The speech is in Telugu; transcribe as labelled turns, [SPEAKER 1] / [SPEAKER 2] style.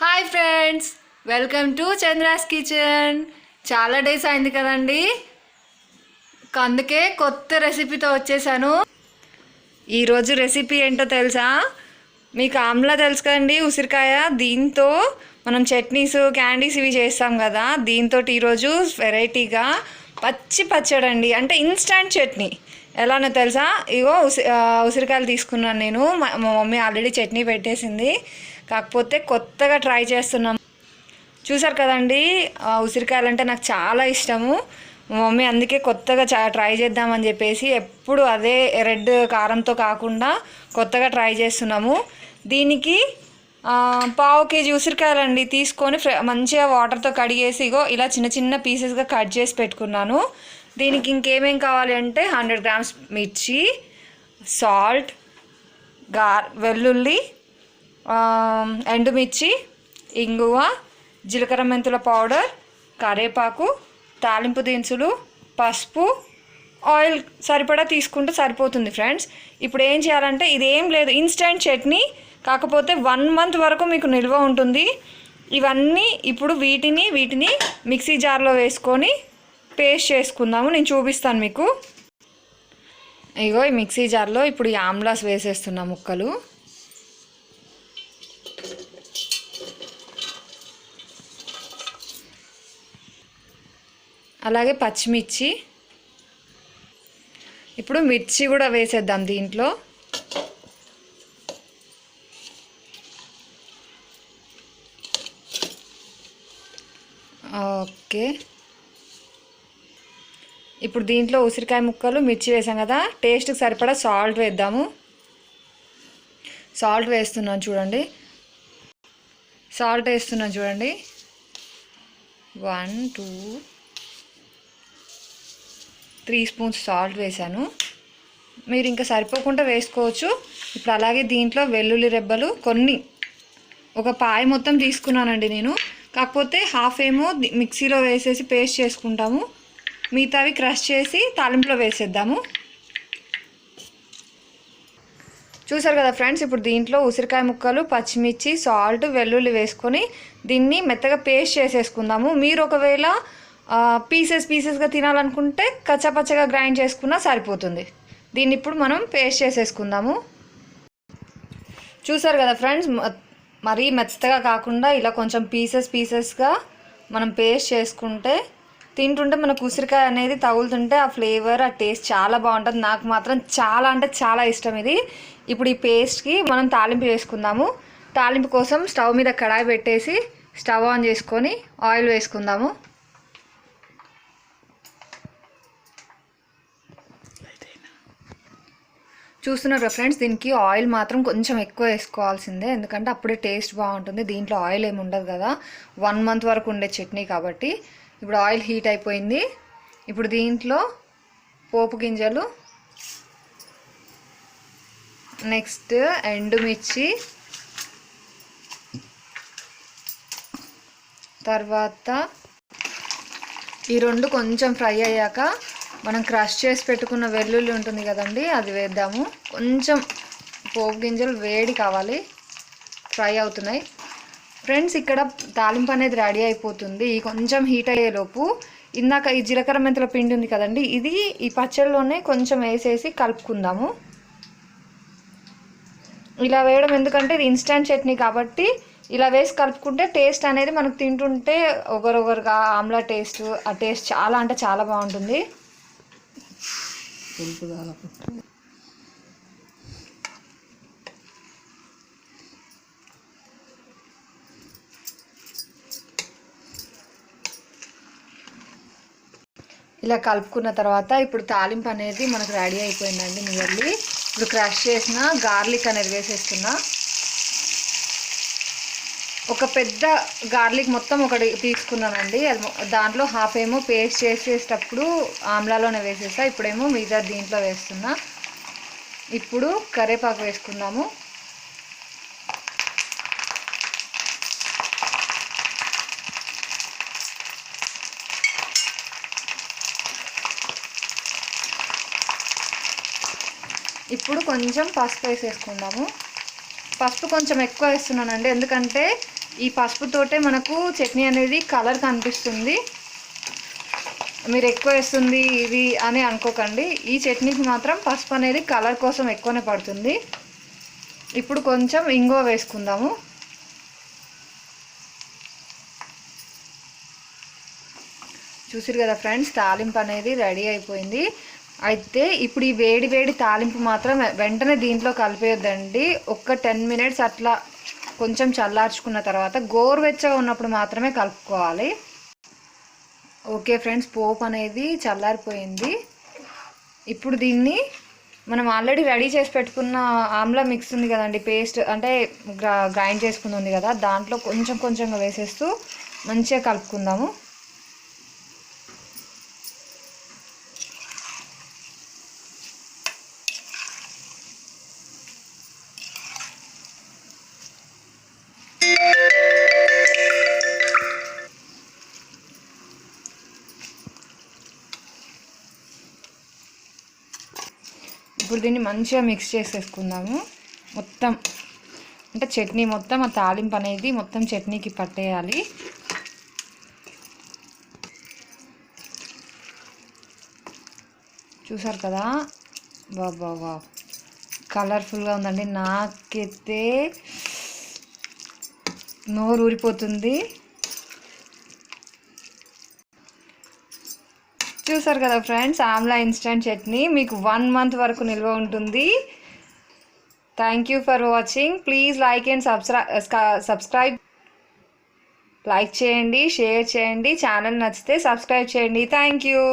[SPEAKER 1] Hi friends, welcome to Chandra's kitchen. చాలా డేస్ అయింది కదండి, అందుకే కొత్త రెసిపీతో వచ్చేసాను. ఈరోజు రెసిపీ ఏంటో తెలుసా? మీకు ఆమ్లా తెలుసు కదండి, ఉసిరికాయ. దీంతో మనం చట్నీస్, క్యాండీస్ ఇవి చేస్తాం కదా. దీంతో ఈరోజు వెరైటీగా పచ్చడి అండి, అంటే ఇన్స్టంట్ చట్నీ. ఎలానో తెలుసా? ఇగో ఉసిరికాయలు తీసుకున్నాను నేను. మా మమ్మీ ఆల్రెడీ చట్నీ పెట్టేసింది, కాకపోతే కొత్తగా ట్రై చేస్తున్నాం. చూసారు కదండి, ఉసిరికాయలు అంటే నాకు చాలా ఇష్టము. మా మమ్మీ అందుకే కొత్తగా ట్రై చేద్దామని చెప్పేసి ఎప్పుడు అదే రెడ్ కారంతో కాకుండా కొత్తగా ట్రై చేస్తున్నాము. దీనికి 1/2 kg ఉసిరికాయలండి తీసుకొని మంచిగా వాటర్తో కడిగేసి ఇగో ఇలా చిన్న చిన్న పీసెస్గా కట్ చేసి పెట్టుకున్నాను. దీనికి ఇంకేమేం కావాలి అంటే 100 grams మిర్చి, సాల్ట్, వెల్లుల్లి, ఎండుమిర్చి, ఇంగువ, జీలకర్ర మెంతుల పౌడర్, కరివేపాకు, తాలింపు దినుసులు, పసుపు, ఆయిల్ సరిపడా తీసుకుంటే సరిపోతుంది ఫ్రెండ్స్. ఇప్పుడు ఏం చేయాలంటే, ఇదేం లేదు, ఇన్స్టెంట్ చట్నీ, కాకపోతే 1 month వరకు మీకు నిల్వ ఉంటుంది. ఇవన్నీ ఇప్పుడు వీటిని మిక్సీ జార్లో వేసుకొని పేస్ట్ చేసుకుందాము. నేను చూపిస్తాను మీకు. ఇగో ఈ మిక్సీ జార్లో ఇప్పుడు ఈ ఆమ్లాస్ వేసేస్తున్నా ముక్కలు. అలాగే పచ్చిమిర్చి. ఇప్పుడు మిర్చి కూడా వేసేద్దాం దీంట్లో. ఓకే, ఇప్పుడు దీంట్లో ఉసిరికాయ ముక్కలు, మిర్చి వేసాం కదా. టేస్ట్కి సరిపడా సాల్ట్ వేద్దాము. సాల్ట్ వేస్తున్నాను చూడండి. 1, 2, 3 స్పూన్స్ సాల్ట్ వేసాను. మీరు ఇంకా సరిపోకుండా వేసుకోవచ్చు. ఇప్పుడు అలాగే దీంట్లో వెల్లుల్లి రెబ్బలు కొన్ని, ఒక పాయ మొత్తం తీసుకున్నానండి నేను. కాకపోతే హాఫ్ ఏమో మిక్సీలో వేసేసి పేస్ట్ చేసుకుంటాము, మిగతావి క్రష్ చేసి తాలింపులో వేసేద్దాము. చూసారు కదా ఫ్రెండ్స్, ఇప్పుడు దీంట్లో ఉసిరికాయ ముక్కలు, పచ్చిమిర్చి, సాల్ట్, వెల్లుల్లి వేసుకొని దీన్ని మెత్తగా పేస్ట్ చేసేసుకుందాము. మీరు ఒకవేళ పీసెస్గా తినాలనుకుంటే కచ్చాపచ్చగా గ్రైండ్ చేసుకున్నా సరిపోతుంది. దీన్ని ఇప్పుడు మనం పేస్ట్ చేసేసుకుందాము. చూసారు కదా ఫ్రెండ్స్, మరీ మెత్తగా కాకుండా ఇలా కొంచెం పీసెస్గా మనం పేస్ట్ చేసుకుంటే తింటుంటే మనకు ఉసిరికాయ అనేది తగులుతుంటే ఆ ఫ్లేవర్, ఆ టేస్ట్ చాలా బాగుంటుంది. నాకు మాత్రం చాలా అంటే చాలా ఇష్టం ఇది. ఇప్పుడు ఈ పేస్ట్కి మనం తాలింపు వేసుకుందాము. తాలింపు కోసం స్టవ్ మీద కడాయి పెట్టేసి స్టవ్ ఆన్ చేసుకొని ఆయిల్ వేసుకుందాము. చూస్తున్నారు కదా ఫ్రెండ్స్, దీనికి ఆయిల్ మాత్రం కొంచెం ఎక్కువ వేసుకోవాల్సిందే, ఎందుకంటే అప్పుడే టేస్ట్ బాగుంటుంది. దీంట్లో ఆయిల్ ఏమి ఉండదు కదా, 1 month వరకు ఉండే చట్నీ కాబట్టి. ఇప్పుడు ఆయిల్ హీట్ అయిపోయింది. ఇప్పుడు దీంట్లో పోపు గింజలు, నెక్స్ట్ ఎండుమిర్చి, తర్వాత ఈ 2 కొంచెం ఫ్రై అయ్యాక మనం క్రష్ చేసి పెట్టుకున్న వెల్లుల్లి ఉంటుంది కదండి, అది వేద్దాము. కొంచెం పోపు గింజలు వేడి కావాలి, ఫ్రై అవుతున్నాయి ఫ్రెండ్స్. ఇక్కడ తాలింపు అనేది రెడీ అయిపోతుంది. కొంచెం హీట్ అయ్యేలోపు ఇందాక ఈ జీలకర్ర మెంతుల పిండి ఉంది కదండి, ఇది ఈ పచ్చడిలోనే కొంచెం వేసేసి కలుపుకుందాము. ఇలా వేయడం ఎందుకంటే ఇది ఇన్స్టెంట్ చట్నీ కాబట్టి ఇలా వేసి కలుపుకుంటే టేస్ట్ అనేది మనకు తింటుంటే ఒకరొకరుగా ఆమ్లా టేస్ట్, ఆ టేస్ట్ చాలా అంటే చాలా బాగుంటుంది. ఇలా కలుపుకున్న తర్వాత ఇప్పుడు తాలింపు అనేది మనకు రెడీ అయిపోయిందండి నియర్లీ. ఇప్పుడు క్రష్ చేసిన గార్లిక్ అనేది వేసేస్తున్నా. ఒక పెద్ద గార్లిక్ మొత్తం ఒకటి తీసుకున్నానండి, దాంట్లో హాఫ్ ఏమో పేస్ట్ చేసేటప్పుడు ఆమ్లాలోనే వేసేస్తా, ఇప్పుడేమో మిగతా దీంట్లో వేస్తున్నా. ఇప్పుడు కరివేపాకు వేసుకుందాము. ఇప్పుడు కొంచెం పసుపు వేసేసుకుందాము. పసుపు కొంచెం ఎక్కువ వేస్తున్నానండి, ఎందుకంటే ఈ పసుపుతోటే మనకు చట్నీ అనేది కలర్ కనిపిస్తుంది. మీరు ఎక్కువ వేస్తుంది ఇది అని అనుకోకండి. ఈ చట్నీకి మాత్రం పసుపు అనేది కలర్ కోసం ఎక్కువనే పడుతుంది. ఇప్పుడు కొంచెం ఇంగువ వేసుకుందాము. చూసిరు కదా ఫ్రెండ్స్, తాలింపు అనేది రెడీ అయిపోయింది. అయితే ఇప్పుడు ఈ వేడి వేడి తాలింపు మాత్రం వెంటనే దీంట్లో కలిపేయొద్దండి. ఒక 10 మినిట్స్ అట్లా కొంచెం చల్లార్చుకున్న తర్వాత గోరువెచ్చగా ఉన్నప్పుడు మాత్రమే కలుపుకోవాలి. ఓకే ఫ్రెండ్స్, పోపు అనేది చల్లారిపోయింది. ఇప్పుడు దీన్ని మనం ఆల్రెడీ రెడీ చేసి పెట్టుకున్న ఆమ్లా మిక్స్ ఉంది కదండి, పేస్ట్ అంటే గ్రైండ్ చేసుకుని ఉంది కదా, దాంట్లో కొంచెం కొంచెంగా వేసేస్తూ మంచిగా కలుపుకుందాము. ఇప్పుడు దీన్ని మంచిగా మిక్స్ చేసేసుకుందాము. మొత్తం అంటే చట్నీ మొత్తం ఆ తాలింపు అనేది మొత్తం చట్నీకి పట్టేయాలి. చూసారు కదా, వా కలర్ఫుల్గా ఉందండి. నాకైతే నోరు ఊరిపోతుంది. చూసారు కదా ఫ్రెండ్స్, ఆమ్లా ఇన్స్టెంట్ చట్నీ మీకు 1 మంత్ వరకు నిల్వ ఉంటుంది. Thank you for watching. Please like and subscribe. Like చేయండి, షేర్ చేయండి, ఛానల్ నచ్చితే సబ్స్క్రైబ్ చేయండి. Thank you.